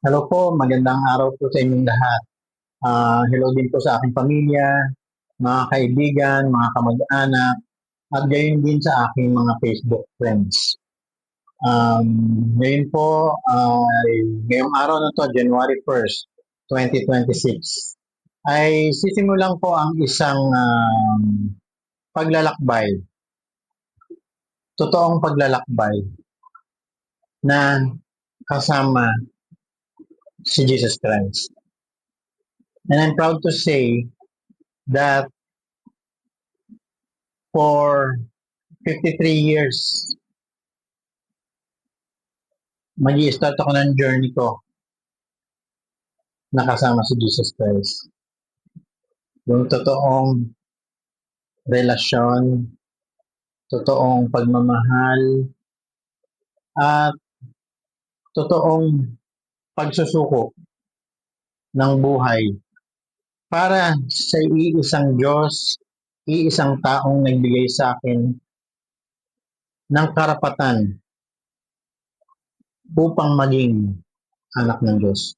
Hello po, magandang araw po sa inyong lahat. Hello din po sa aking pamilya, mga kaibigan, mga kamag-anak, at gayon din sa aking mga Facebook friends. Um, Ngayon po, ngayong araw na to, January 1st, 2026, ay sisimulan ko ang isang paglalakbay, totoong paglalakbay na kasama si Jesus Christ. And I'm proud to say that for 53 years, mag-i-start ako ng journey ko na kasama si Jesus Christ. Yung totoong relasyon, totoong pagmamahal, at totoong pagsusuko ng buhay para sa iisang Diyos, iisang taong nagbigay sa akin ng karapatan upang maging anak ng Diyos.